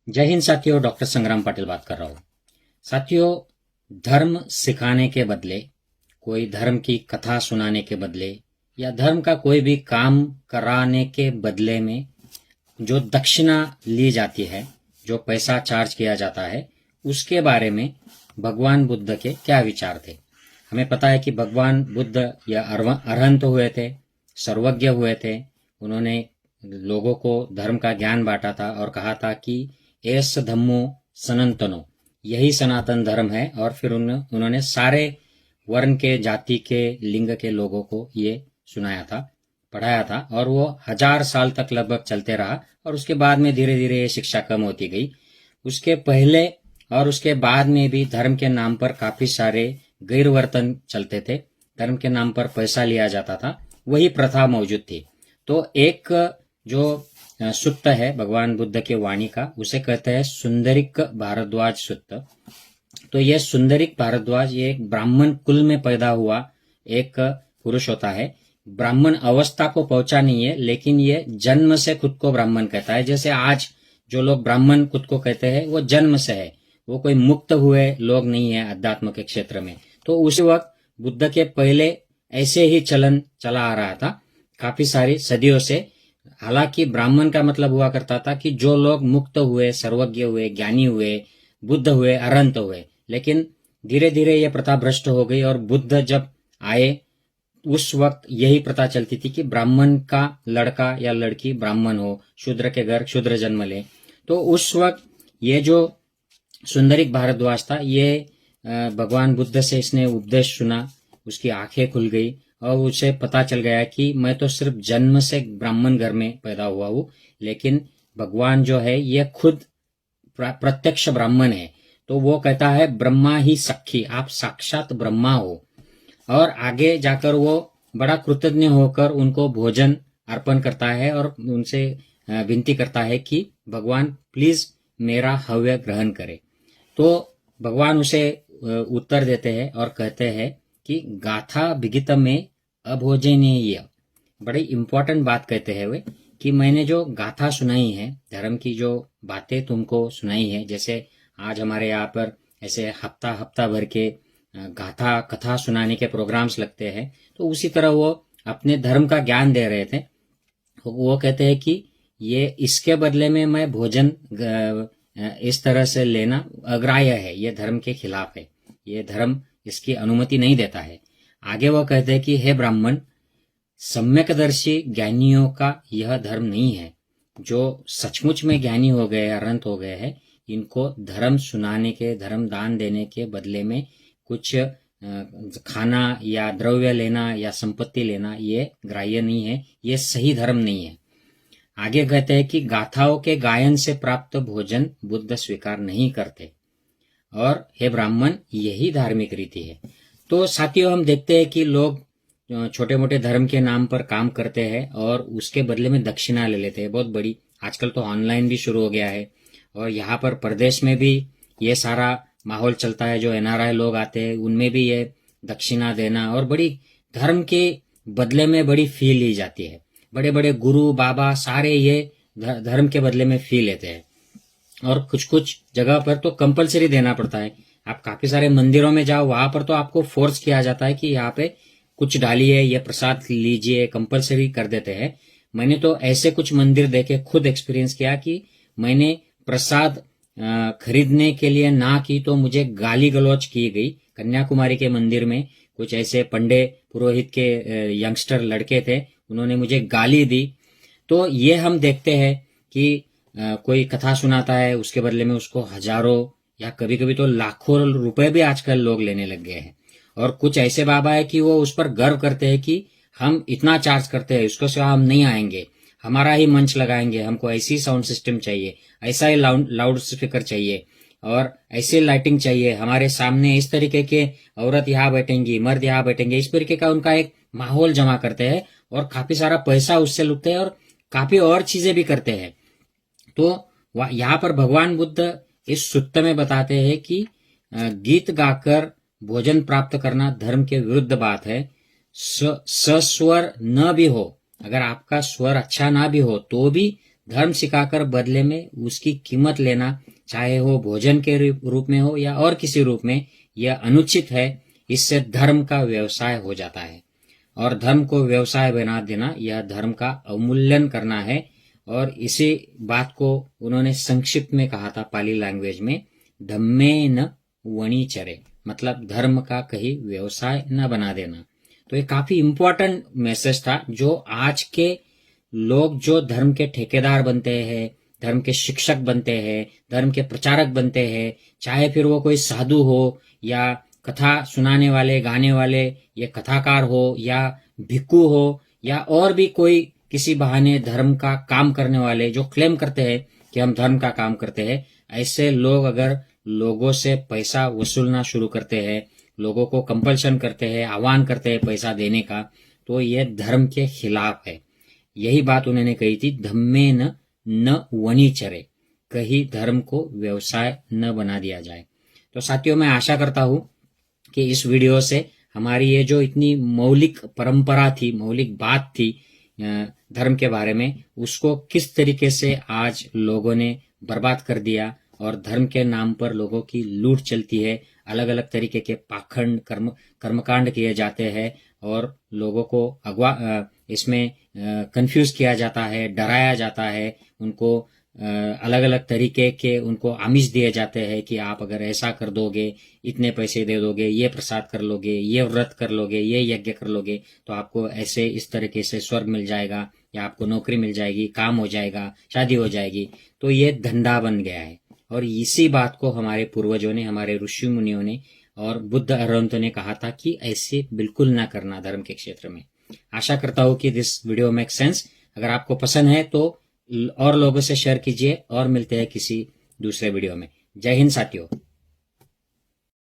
जय हिंद साथियों, डॉक्टर संग्राम पाटिल बात कर रहा हूँ। साथियों, धर्म सिखाने के बदले, कोई धर्म की कथा सुनाने के बदले या धर्म का कोई भी काम कराने के बदले में जो दक्षिणा ली जाती है, जो पैसा चार्ज किया जाता है, उसके बारे में भगवान बुद्ध के क्या विचार थे। हमें पता है कि भगवान बुद्ध या अरहंत हुए थे, सर्वज्ञ हुए थे। उन्होंने लोगों को धर्म का ज्ञान बांटा था और कहा था कि एस धम्मो सनातनो, यही सनातन धर्म है। और फिर उन्होंने सारे वर्ण के, जाति के, लिंग के लोगों को ये सुनाया था, पढ़ाया था, और वो 1000 साल तक लगभग चलते रहा। और उसके बाद में धीरे धीरे ये शिक्षा कम होती गई। उसके पहले और उसके बाद में भी धर्म के नाम पर काफी सारे गैरवर्तन चलते थे। धर्म के नाम पर पैसा लिया जाता था, वही प्रथा मौजूद थी। तो एक जो सुत्त है भगवान बुद्ध के वाणी का, उसे कहते हैं सुंदरिक भारद्वाज सुत्त। तो यह सुंदरिक भारद्वाज ये एक ब्राह्मण कुल में पैदा हुआ एक पुरुष होता है। ब्राह्मण अवस्था को पहुंचा नहीं है, लेकिन ये जन्म से खुद को ब्राह्मण कहता है। जैसे आज जो लोग ब्राह्मण खुद को कहते हैं, वो जन्म से है, वो कोई मुक्त हुए लोग नहीं है अध्यात्म के क्षेत्र में। तो उस वक्त बुद्ध के पहले ऐसे ही चलन चला आ रहा था काफी सारी सदियों से। हालांकि ब्राह्मण का मतलब हुआ करता था कि जो लोग मुक्त हुए, सर्वज्ञ हुए, ज्ञानी हुए, बुद्ध हुए, अरहंत हुए। लेकिन धीरे धीरे यह प्रथा भ्रष्ट हो गई और बुद्ध जब आए उस वक्त यही प्रथा चलती थी कि ब्राह्मण का लड़का या लड़की ब्राह्मण हो, शूद्र के घर शूद्र जन्म ले। तो उस वक्त ये जो सुंदरिक भारद्वाज था, ये भगवान बुद्ध से इसने उपदेश सुना, उसकी आंखें खुल गई और उसे पता चल गया कि मैं तो सिर्फ जन्म से ब्राह्मण घर में पैदा हुआ हूँ, लेकिन भगवान जो है ये खुद प्रत्यक्ष ब्राह्मण है। तो वो कहता है ब्रह्मा ही सखी, आप साक्षात ब्रह्मा हो। और आगे जाकर वो बड़ा कृतज्ञ होकर उनको भोजन अर्पण करता है और उनसे विनती करता है कि भगवान प्लीज मेरा हव्य ग्रहण करे। तो भगवान उसे उत्तर देते हैं और कहते हैं कि गाथा विगित में अभोजनीय। बड़ी इंपॉर्टेंट बात कहते हैं वे कि मैंने जो गाथा सुनाई है, धर्म की जो बातें तुमको सुनाई है, जैसे आज हमारे यहाँ पर ऐसे हफ्ता हफ्ता भर के गाथा कथा सुनाने के प्रोग्राम्स लगते हैं, तो उसी तरह वो अपने धर्म का ज्ञान दे रहे थे। वो कहते हैं कि ये इसके बदले में मैं भोजन इस तरह से लेना अग्राह्य है, ये धर्म के खिलाफ है, ये धर्म इसकी अनुमति नहीं देता है। आगे वो कहते हैं कि हे ब्राह्मण, सम्यकदर्शी ज्ञानियों का यह धर्म नहीं है। जो सचमुच में ज्ञानी हो गए, अरहंत हो गए हैं, इनको धर्म सुनाने के, धर्म दान देने के बदले में कुछ खाना या द्रव्य लेना या संपत्ति लेना ये ग्राह्य नहीं है, ये सही धर्म नहीं है। आगे कहते हैं कि गाथाओं के गायन से प्राप्त भोजन बुद्ध स्वीकार नहीं करते, और हे ब्राह्मण, यही धार्मिक रीति है। तो साथियों, हम देखते हैं कि लोग छोटे मोटे धर्म के नाम पर काम करते हैं और उसके बदले में दक्षिणा ले लेते हैं बहुत बड़ी। आजकल तो ऑनलाइन भी शुरू हो गया है और यहाँ पर प्रदेश में भी ये सारा माहौल चलता है। जो एनआरआई लोग आते हैं उनमें भी ये दक्षिणा देना और बड़ी धर्म के बदले में बड़ी फी ली जाती है। बड़े बड़े गुरु बाबा सारे ये धर्म के बदले में फी लेते हैं और कुछ कुछ जगह पर तो कंपलसरी देना पड़ता है। आप काफी सारे मंदिरों में जाओ, वहां पर तो आपको फोर्स किया जाता है कि यहाँ पे कुछ डालिए, ये प्रसाद लीजिए, कंपलसरी कर देते हैं। मैंने तो ऐसे कुछ मंदिर देखे, खुद एक्सपीरियंस किया कि मैंने प्रसाद खरीदने के लिए ना की तो मुझे गाली गलौज की गई। कन्याकुमारी के मंदिर में कुछ ऐसे पंडे पुरोहित के यंगस्टर लड़के थे, उन्होंने मुझे गाली दी। तो ये हम देखते हैं कि कोई कथा सुनाता है, उसके बदले में उसको हजारों या कभी कभी तो लाखों रुपए भी आजकल लोग लेने लग गए हैं। और कुछ ऐसे बाबा है कि वो उस पर गर्व करते हैं कि हम इतना चार्ज करते हैं, उसको सिवा हम नहीं आएंगे, हमारा ही मंच लगाएंगे, हमको ऐसी साउंड सिस्टम चाहिए, ऐसा ही लाउड स्पीकर चाहिए और ऐसी लाइटिंग चाहिए, हमारे सामने इस तरीके के औरत यहाँ बैठेंगी, मर्द यहाँ बैठेंगे, इस तरीके का उनका एक माहौल जमा करते हैं और काफी सारा पैसा उससे लुटते हैं और काफी और चीजें भी करते हैं। तो यहाँ पर भगवान बुद्ध इस सुत्त में बताते हैं कि गीत गाकर भोजन प्राप्त करना धर्म के विरुद्ध बात है। सस्वर न भी हो, अगर आपका स्वर अच्छा ना भी हो तो भी धर्म सिखाकर बदले में उसकी कीमत लेना, चाहे वो भोजन के रूप में हो या और किसी रूप में, यह अनुचित है। इससे धर्म का व्यवसाय हो जाता है और धर्म को व्यवसाय बना देना यह धर्म का अवमूल्यन करना है। और इसी बात को उन्होंने संक्षिप्त में कहा था पाली लैंग्वेज में, धम्मेन वणिचरे, मतलब धर्म का कहीं व्यवसाय न बना देना। तो ये काफी इंपॉर्टेंट मैसेज था जो आज के लोग जो धर्म के ठेकेदार बनते हैं, धर्म के शिक्षक बनते हैं, धर्म के प्रचारक बनते हैं, चाहे फिर वो कोई साधु हो या कथा सुनाने वाले, गाने वाले, ये कथाकार हो या भिक्खु हो या और भी कोई किसी बहाने धर्म का काम करने वाले जो क्लेम करते हैं कि हम धर्म का काम करते हैं, ऐसे लोग अगर लोगों से पैसा वसूलना शुरू करते हैं, लोगों को कंपल्शन करते हैं, आह्वान करते हैं पैसा देने का, तो ये धर्म के खिलाफ है। यही बात उन्होंने कही थी, धम्मे न वणिचरे, कहीं धर्म को व्यवसाय न बना दिया जाए। तो साथियों, मैं आशा करता हूं कि इस वीडियो से हमारी ये जो इतनी मौलिक परंपरा थी, मौलिक बात थी धर्म के बारे में, उसको किस तरीके से आज लोगों ने बर्बाद कर दिया और धर्म के नाम पर लोगों की लूट चलती है, अलग अलग तरीके के पाखंड कर्मकांड किए जाते हैं और लोगों को इसमें कंफ्यूज किया जाता है, डराया जाता है, उनको अलग अलग तरीके के उनको आमिष दिए जाते हैं कि आप अगर ऐसा कर दोगे, इतने पैसे दे दोगे, ये प्रसाद कर लोगे, ये व्रत कर लोगे, ये यज्ञ कर लोगे, तो आपको ऐसे इस तरीके से स्वर्ग मिल जाएगा या आपको नौकरी मिल जाएगी, काम हो जाएगा, शादी हो जाएगी। तो ये धंधा बन गया है और इसी बात को हमारे पूर्वजों ने, हमारे ऋषि मुनियों ने और बुद्ध अरहंतों ने कहा था कि ऐसे बिल्कुल ना करना धर्म के क्षेत्र में। आशा करता हूं कि दिस वीडियो मेक सेंस। अगर आपको पसंद है तो और लोगों से शेयर कीजिए और मिलते हैं किसी दूसरे वीडियो में। जय हिंद साथियों।